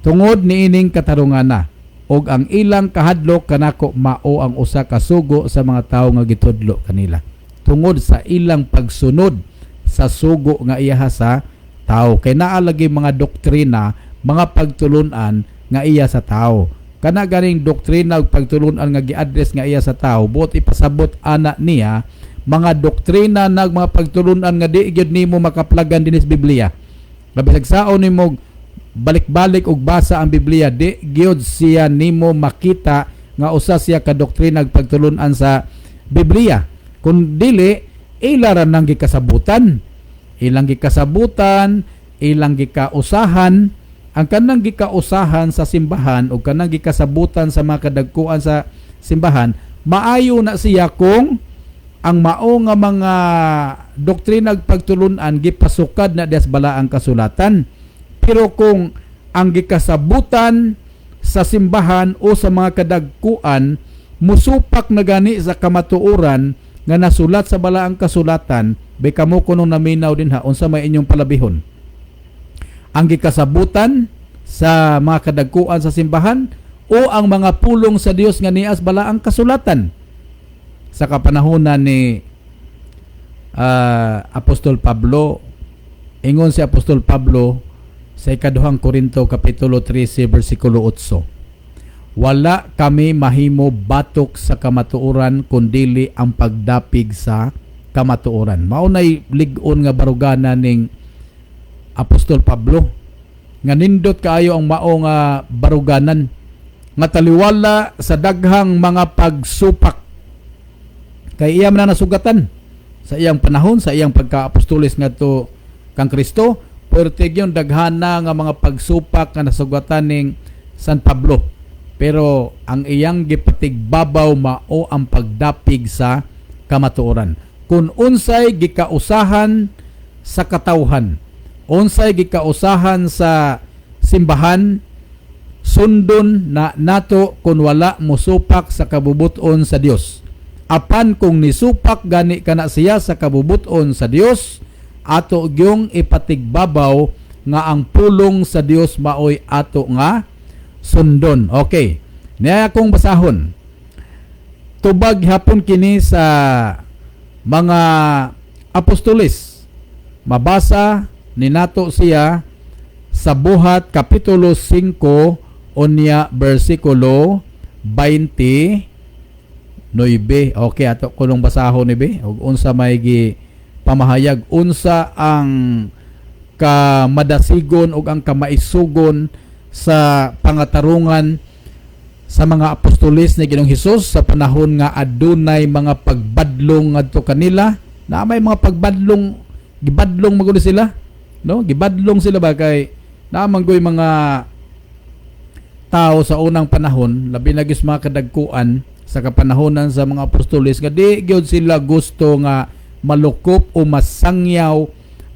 Tungod niining katarungana og ang ilang kahadlok kanako mao ang usa ka sugo sa mga tawo nga gitudlo kanila. Tungod sa ilang pagsunod sa sugo nga iyaha sa tao. Kay naa lagi mga doktrina, mga pagtulunan nga iya sa tao. Kana ganing doktrina ug pagtulunan nga gi-address nga iya sa tao, buot ipasabot ana niya mga doktrina nag mga pagtulunan nga di gyud nimo makaplagan dinis Biblia. Labisag saon nimo balik-balik og basa ang Biblia, di gyud siya nimo makita nga usa siya ka doktrina ug pagtulunan sa Biblia. Kun dili ilaran nang gikasabutan. Ilang gikasabutan, ilang gikausahan. Ang kanang gikausahan sa simbahan o kanang gikasabutan sa mga kadagkuan sa simbahan, maayo na siya kung ang mao nga mga doktrina ug pagtulunan gipasukad na des bala ang kasulatan. Pero kung ang gikasabutan sa simbahan o sa mga kadagkuan musupak na gani sa kamatuoran nga nasulat sa bala ang kasulatan, bay kamo kuno naminaw din ha unsa may inyong palabihon. Ang gikasabutan sa mga kadagkuan sa simbahan o ang mga pulong sa Dios nga nias bala ang kasulatan. Sa kapanahonan ni Apostol Pablo, ingon si Apostol Pablo sa ikaduhang Korinto kapitulo 13 versikulo 8, wala kami mahimo batok sa kamatuoran kundili ang pagdapig sa kamatuoran. Maunay lig-on nga barugana ning Apostol Pablo nga nindot kaayo ang mao nga baruganan nga taliwala sa daghang mga pagsupak kay iya man nasugatan sa iyang panahon sa iyang pagka-apostolis ngadto kang Kristo. Pertig yung daghana nga mga pagsupak nga nasugatan ning San Pablo, pero ang iyang gipatigbabaw mao ang pagdapig sa kamatuoran. Kung unsay gikausahan sa katawhan, unsay gikausahan sa simbahan, sundon na nato kung wala mosupak sa kabubuton sa Dios. Apan kung nisupak gani kana siya sa kabubuton sa Dios, ato gyung ipatigbabaw nga ang pulong sa Dios maoy ato nga sundon. Okay. Niya akong basahon. Tubag hapon kini sa mga apostolis. Mabasa ni nato siya sa Buhat kapitulo 5 unya bersikulo 29. Okay, ato kulong basahon ni be ug unsa may gi pamahayag, unsa ang kamadasigon ug ang kamaisugon sa pangatarungan sa mga apostolis ni Ginoong Hesus sa panahon nga adunay mga pagbadlong ngadto kanila. Na may mga pagbadlong, gibadlong magulo sila, no? Gibadlong sila ba kay naamanggoy mga tao sa unang panahon, labi na gis mga kadagkuan sa kapanahonan sa mga apostolis nga di gyud sila gusto nga malukop o masangyaw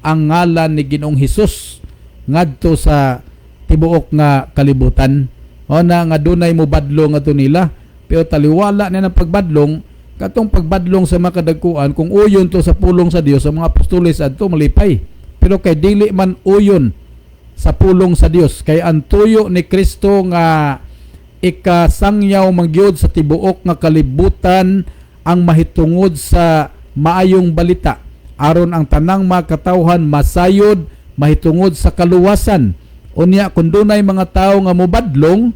ang ngalan ni Ginoong Hesus ngadto sa tibuok nga kalibutan. O na nga dunay mo badlong ato nila, pero taliwala na ng pagbadlong katong pagbadlong sa mga kadagkuan kung uyon to sa pulong sa Dios sa mga apostolis adto malipay. Pero kay dili man uyon sa pulong sa Dios, kay ang tuyo ni Kristo nga ikasangyaw mangyod sa tibuok nga kalibutan ang mahitungod sa maayong balita, aron ang tanang makatawhan masayod mahitungod sa kaluwasan. Unya kun dunay mga tawo nga mobadlong,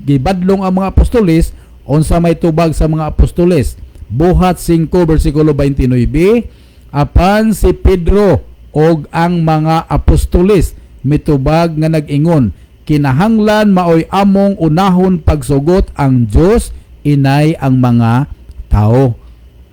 gibadlong ang mga apostoles, unsa may tubag sa mga apostoles? Buhat 5 bersikulo 29, apan si Pedro og ang mga apostoles mitubag nga nag-ingon, kinahanglan maoy among unahon pagsugot ang Dios inay ang mga tao.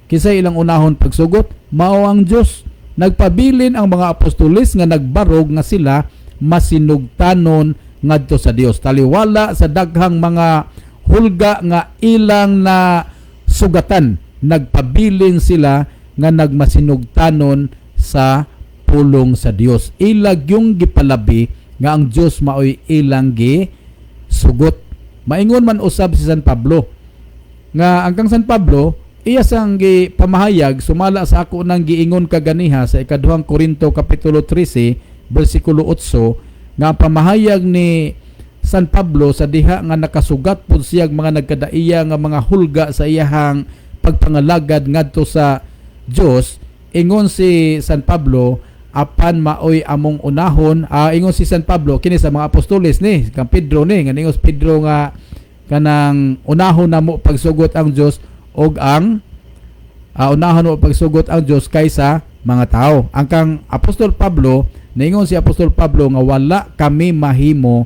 Kisa ilang unahon pagsugot, mao ang Dios. Nagpabilin ang mga apostoles nga nagbarog nga sila masinugtanon ngadto sa Dios. Taliwala sa daghang mga hulga nga ilang na sugatan, nagpabilin sila nga nagmasinugtanon sa pulong sa Dios. Ilag yung gipalabi nga ang Dios maoy ilang gi sugot. Maingon man usab si San Pablo nga ang kang San Pablo iya sang gipamahayag sumala sa ako nang giingon kaganiha sa ikaduhang Korinto kapitulo 13 bersikulo 8 nga ang pamahayag ni San Pablo sa diha nga nakasugat pud siya mga nagkadaiya nga mga hulga sa iyahang pagpangalagad ngadto sa Dios. Ingon si San Pablo, apan maoy among unahon, ingon si San Pablo kini sa mga apostoles ni kang Pedro ni nga ingon si Pedro nga kanang unahon namo pagsugot ang Dios og ang unahon mo pagsugot ang Dios kaysa mga tao. Ang kang Apostol Pablo, naingon si Apostol Pablo nga wala kami mahimo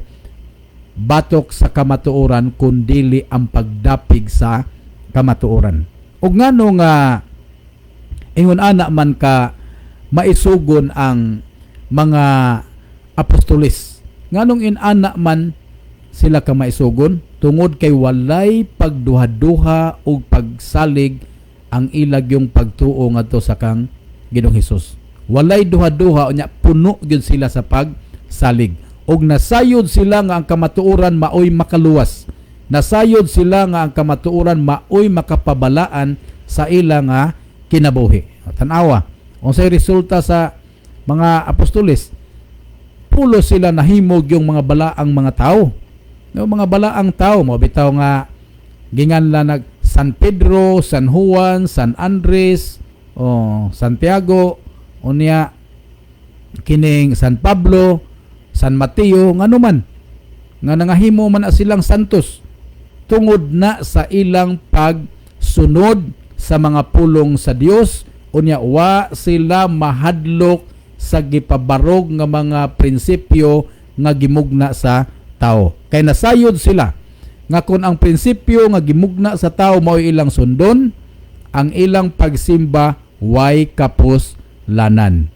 batok sa kamatuoran kundili ang pagdapig sa kamatuoran. Og ngano nga ingon ana man ka maisugon ang mga apostoles. Nganong inana man sila ka maisugon? Tungod kay walay pagduha-duha o pagsalig ang ilag yung pagtuo ngadto sa kang Ginoong Hesus. Walay duha-duha unya puno gyud sila sa pagsalig. Og nasayod sila nga ang kamatuoran maoy makaluwas. Nasayod sila nga ang kamatuoran maoy makapabalaan sa ila nga kinabuhi. Tan-awa, unsay resulta sa mga apostoles? Pulo sila nahimog yung mga balaang mga tao. No, mga balaang tao mo bitaw nga ginganlan nag San Pedro, San Juan, San Andres, Santiago, unya kining San Pablo, San Mateo, ngano man nga nangahimo man na silang santos tungod na sa ilang pagsunod sa mga pulong sa Dios. Unya wa sila mahadlok sa gipabarog nga mga prinsipyo nga gimugna sa tao. Kay nasayod sila nga kung ang prinsipyo nga gimugna sa tao mao ilang sundon, ang ilang pagsimba way kapuslanan.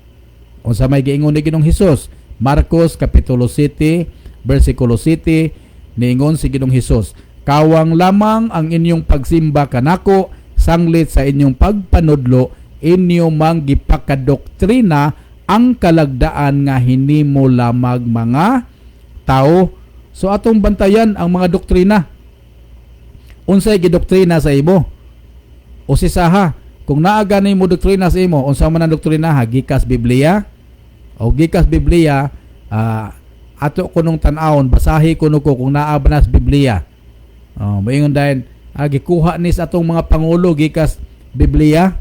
Unsa may giingon ni Ginoong Hesus? Marcos kapitulo 7 bersikulo 7, niingon si Ginoong Hesus, kawang lamang ang inyong pagsimba kanako, sanglit sa inyong pagpanudlo, inyo mang gipakadoktrina ang kalagdaan nga hinimo lamag mga tao. So atong bantayan ang mga doktrina. Unsay gidoktrina sa imo? O sisaha, kung naa gani mo doktrina sa imo, unsa man ang doktrina ha? Gikas Biblia? O gikas Biblia, ato ko nung tan-awon, basahi ko nuko kung naa ba nas Biblia. Moingon dayon, gikuha ni sa atong mga pangulo gikas Biblia.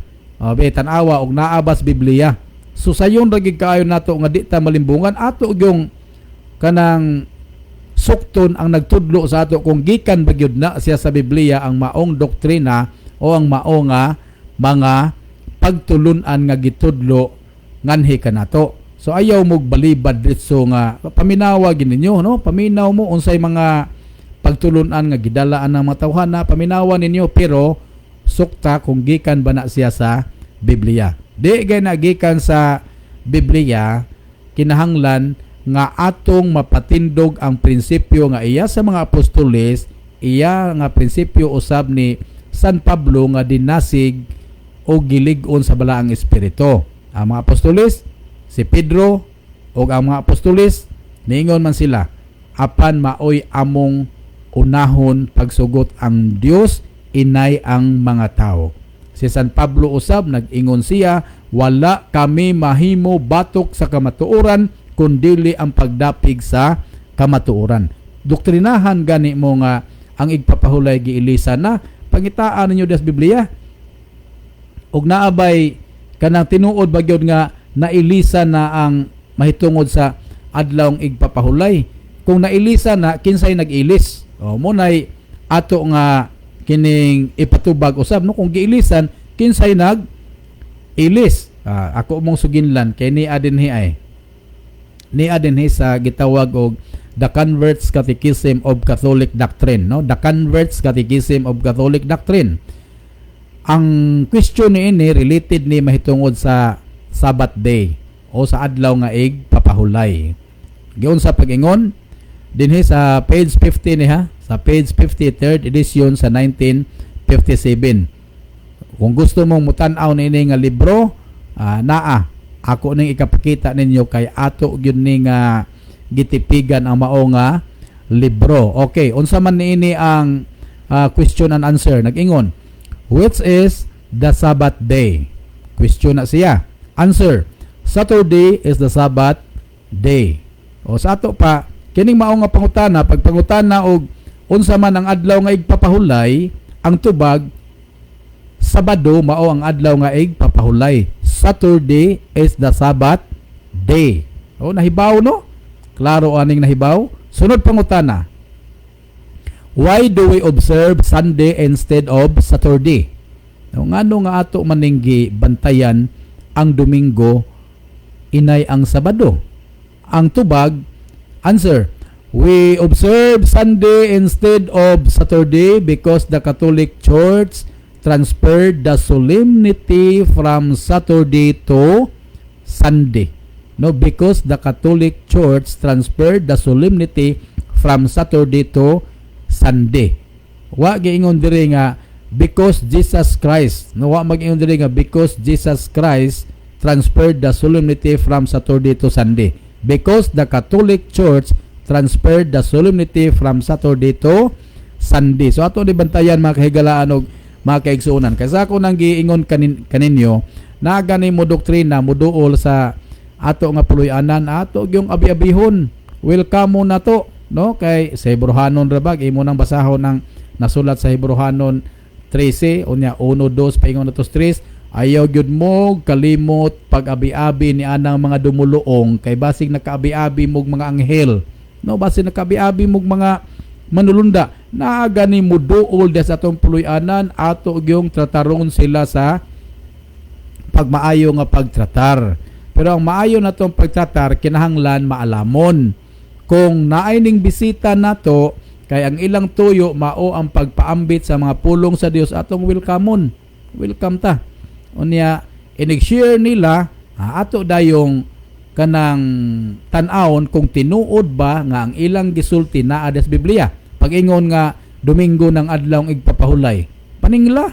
Be tan-awa og naa ba sa Biblia. So sayon ra gid kaayo nato nga di ta malimbungan ato yung kanang sukton ang nagtudlo sa ato kung gikan bagyod na siya sa Biblia ang maong doktrina o ang mao nga mga pagtulunan nga gitudlo nganhi kanato. So ayaw mo balibad ditso nga paminawa gininyo, no? Paminaw mo unsay mga pagtulunan nga gidalaan ng mga tawhana, paminawa ninyo, pero sukta kung gikan ba na siya sa Biblia. Di gay na gikan sa Biblia, kinahanglan nga atong mapatindog ang prinsipyo nga iya sa mga apostoles, iya nga prinsipyo usab ni San Pablo nga dinasig o gilig-on sa balaang espiritu. Ang mga apostoles, si Pedro o ang mga apostoles, niingon man sila, apan maoy among unahon pagsugot ang Dios inay ang mga tao. Si San Pablo usab nag-ingon siya, wala kami mahimo batok sa kamatuoran kundili ang pagdapig sa kamatuoran. Doktrinahan gani mo nga ang igpapahulay giilisan na pangitaan ninyo des Biblia. Og naabay kanang tinuod ba gyud nga nailisa na ang mahitungod sa adlawng igpapahulay. Kung nailisa na, kinsay nag-ilis? O munay ato nga kining ipatubag usab no, kung giilisan kinsay nag-ilis. Ako mong suginlan kay ni adinhi ay ni adinhi sa gitawag og The Converts Catechism of Catholic Doctrine, no? The Converts Catechism of Catholic Doctrine. Ang question ni ini related ni mahitungod sa Sabbath day o sa adlaw nga igpapahulay. Giun sa pag-ingon dinhi sa page 50 ni ha, sa page 50, third edition sa 1957. Kung gusto mong mutan-aw ini nga libro, naa ako ning ikapakita ninyo kay ato gyud ni nga gitipigan ang mao nga libro. Okay, unsa man niini ang question and answer? Nag-ingon, which is the Sabbath day? Question na siya. Answer, Saturday is the Sabbath day. O sa ato pa, kining mao nga pangutana, pagpangutana og unsa man ang adlaw nga igpapahulay, ang tubag, Sabado mao ang adlaw nga igpapahulay. Saturday is the Sabbath day. O nahibaw no? Klaro aning nahibaw. Sunod pangutana. Why do we observe Sunday instead of Saturday? Ngano nga ato maninggi bantayan ang Domingo inay ang Sabado? Ang tubag, answer, we observe Sunday instead of Saturday because the Catholic Church transferred the solemnity from Saturday to Sunday. No, because the Catholic Church transferred the solemnity from Saturday to Sunday. Wa giingon diri nga because Jesus Christ. No, wa mag-ingon diri nga because Jesus Christ transferred the solemnity from Saturday to Sunday. Because the Catholic Church transferred the solemnity from Saturday to Sunday. So ato ni bantayan mga kahigalaan og mga kaigsuonan. Kaysa ako nang giingon kaninyo na gani mo doktrina mo duol sa ato nga puloy-anan, ato yung abi-abihon. Welcome mo na to, no? Kay sa Hebrehanon rabag imo nang basahon ng nasulat sa Hebrehanon 13 unya 1-2 paingon natos 3. Ayaw gyud mo kalimot pag-abi-abi ni anang mga dumuluong kay basig nakaabi-abi mog mga anghel, no? Basig nakaabi-abi mog mga manulunda na gani mo duol des atong puloy-anan, ato yung trataron sila sa pagmaayo nga pagtratar. Pero ang maayo na itong pagtratar, kinahanglan maalamon. Kung naay ning bisita nato, kay ang ilang tuyo, mao ang pagpaambit sa mga pulong sa Dios atong welcomeon. Welcome ta. Unya, inig-share nila, ato dayong kanang tan-awon kung tinuod ba nga ang ilang gisulti naa des Biblia. Pag-ingon nga, Domingo ng adlawng igpapahulay. Paningla,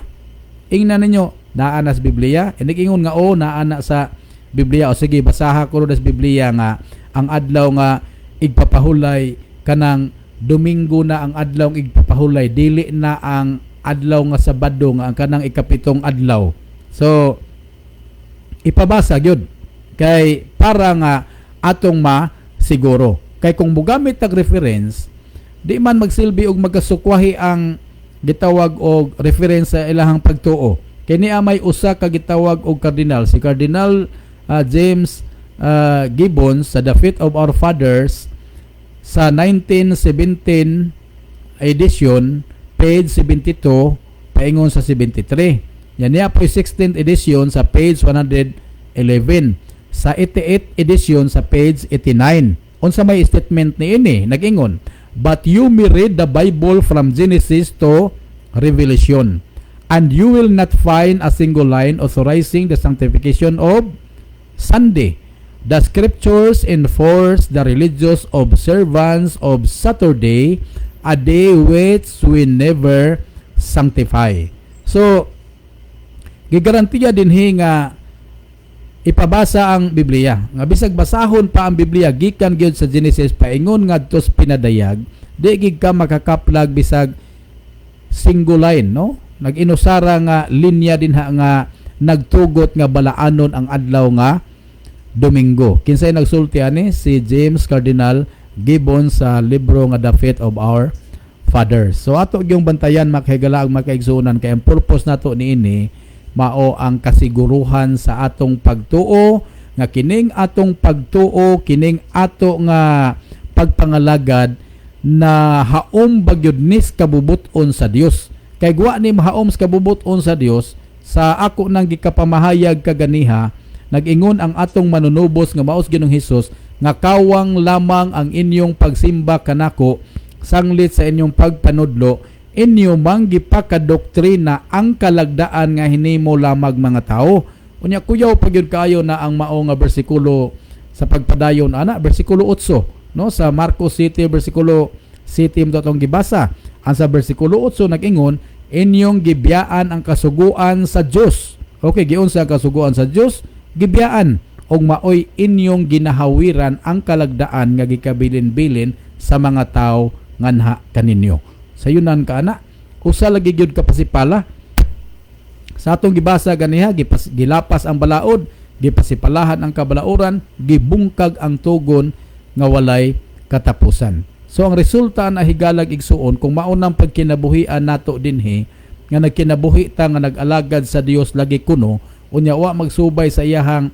ingnan ninyo, naa na sa Biblia. Inig-ingon nga, naa na sa Biblia. O sige, basaha ko rin sa Biblia nga ang adlaw nga igpapahulay kanang Domingo na ang adlaw igpapahulay, dili na ang adlaw nga Sabado nga ang kanang ikapitong adlaw. So ipabasa gyud kay para nga atong masiguro. Kay kung mugamit tag reference, di man magsilbi og magkasukwahi ang gitawag og reference sa ilahang pagtuo. Kay niya may usa ka gitawag og kardinal, si Cardinal James Gibbons sa The Faith of Our Fathers sa 1917 edition page 72 paingon sa 73. Yan niya po 16th edition sa page 111, sa 88th edition sa page 89. Unsa may statement ni ini nag-ingon, but you may read the Bible from Genesis to Revelation and you will not find a single line authorizing the sanctification of Sunday. The scriptures enforce the religious observance of Saturday, a day which we never sanctify. So, gigarantiya dinhi nga ipabasa ang Biblia. Nga bisag basahon pa ang Biblia gikan gyud sa Genesis paingon ngadto sa pinadayag, di gid ka makakaplag bisag single line, no? Nag-inusara nga linya dinha nga nagtugot nga balaanon ang adlaw nga Domingo. Kinsay nagsulti ani? Si James Cardinal Gibbons sa libro nga The Faith of Our Fathers. So ato yung bantayan makahigala ang makaigsunan kay ang purpose nato niini mao ang kasiguruhan sa atong pagtuo, nga kining atong pagtuo, kining ato nga pagpangalagad na haom bagyod nis kabubuton sa Dios. Kay guwa ni mahaom sa kabubuton sa Dios, sa ako nang gikapamahayag kaganiha, nag-ingon ang atong manunubos nga maos Ginoong Hesus nga kawang lamang ang inyong pagsimba kanako sanglit sa inyong pagpanudlo, inyo mang gipakadoktrina ang kalagdaan nga hinimo lamang mga tao. Unya kuyaw pagyud kaayo na ang mao nga bersikulo sa pagpadayon ana, bersikulo 8, no, sa Marcos 7 bersikulo 7 mo atong gibasa. Ang sa bersikulo 8 nag-ingon, inyong gibiyaan ang kasuguan sa Dios. Okay, giunsa ang kasuguan sa Dios? Gibiyaan og maoy inyong ginahawiran ang kalagdaan nga gikabilin-bilin sa mga tao nganha kaninyo. Sayunan ka ana, usa lagi gyud ka pasipala. Sa atong gibasa ganiha, gilapas ang balaod, gipasipalahan ang kabalauran, gibungkag ang tugon nga walay katapusan. So ang resulta na higalag igsuon kung maunang pagkinabuhian nato dinhi nga nagkinabuhi ta nga nag-alagad sa Dios lagi kuno, unya wa magsubay sa iyahang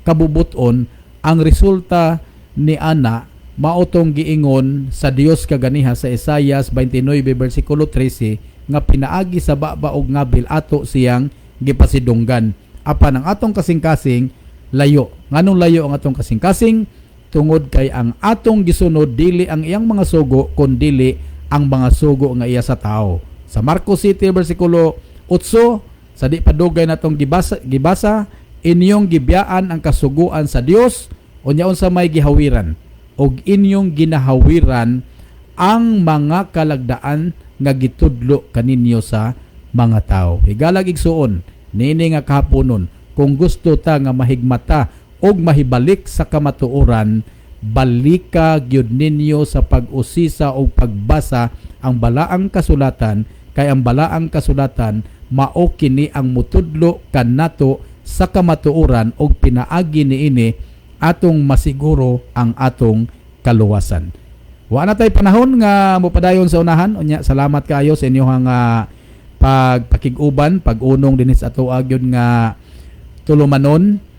kabubuton, ang resulta ni ana maotong giingon sa Dios kaganiha sa Isaias 29 bersikulo 13 nga pinaagi sa babaog ngabil ato siyang gipasidunggan. Apan ang atong kasing-kasing layo. Nganong layo ang atong kasing-kasing? Tungod kay ang atong gisunod dili ang iyang mga sugo kundi ang mga sugo nga iya sa tao. Sa Marcos 7 bersikulo 8, sa di padugay natong gibasa, inyong gibiyaan ang kasuguan sa Dios, unya unsa may gihawiran, og inyong ginahawiran ang mga kalagdaan nga gitudlo kaninyo sa mga tao. Higalag igsuon, nini nga kahaponon, kung gusto ta nga mahigmata og mahibalik sa kamatuoran, balika gyud ninyo sa pag-usisa o pagbasa ang balaang kasulatan, kay ang balaang kasulatan mao kini ang mutudlo kanato sa kamatuoran og pinaagi niini atong masiguro ang atong kaluwasan. Wa na tay panahon nga mopadayon sa unahan, unya salamat kaayo sa inyong pagpakig-uban, pag-unong dinhi sa ato agyod nga tulumanon.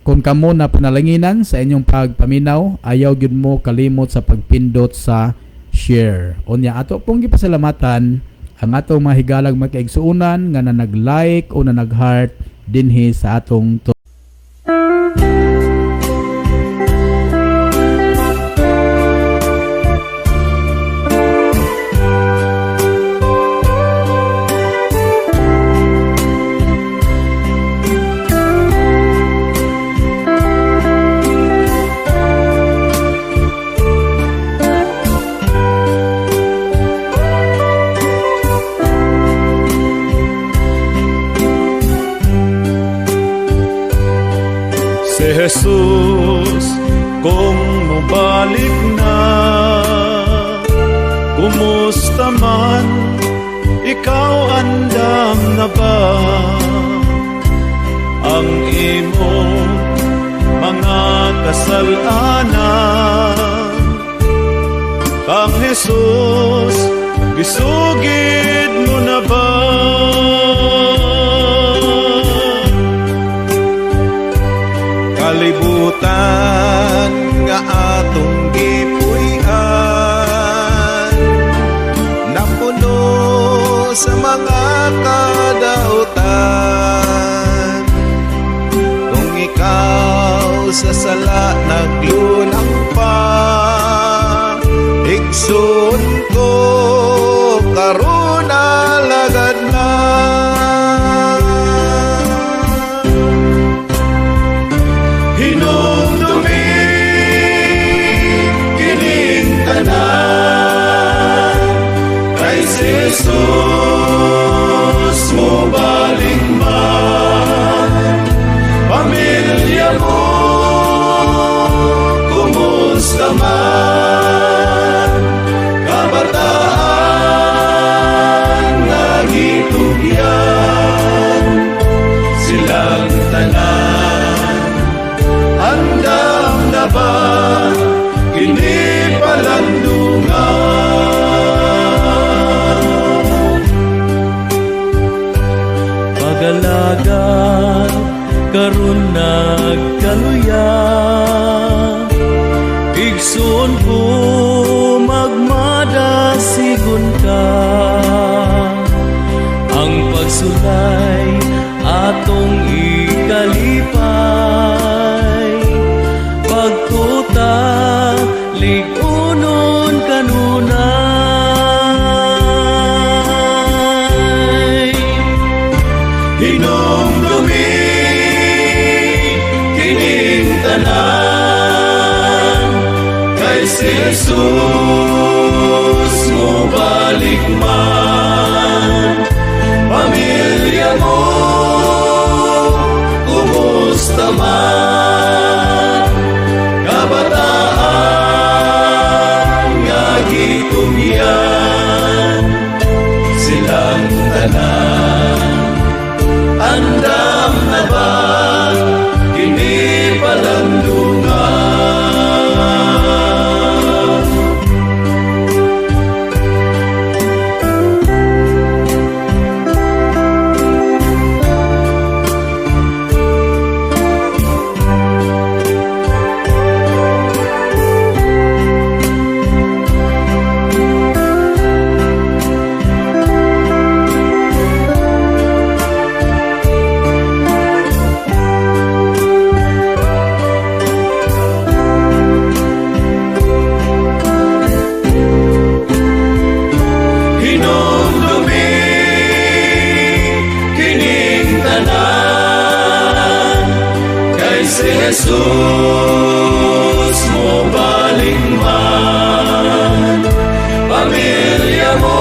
Kung kamo na panalanginan sa inyong pagpaminaw, ayaw gyud mo kalimot sa pagpindot sa share. Unya ato pong gipasalamatan ang atong mga higalag makaigsuunan nga na nag-like o na nag-heart dinhi sa atong
Si Jesus, kung mabalik na, kumusta man, ikaw andam na ba? Ang imong mga kasalanan, kang Jesus, gisugid mo na ba?
Kalibutan nga atong gipuy-an, napuno sa mga kadautan. Kung ikaw sa sala naglunang pa, igsoon ko karon alagad na.
Jesus, mo balik man, pamilya mo, kumusta man, kabataan.
Ligunon kanunay
Hinumdumi kining tanan kay si Jesus mo balik man. Pamilya mo kumusta man, kabataan nga gitugyan silang tanan. Andam na ba kini palandungan? Hinumdumi kining tanan kay si Jesus mo balik man. Pamilya mo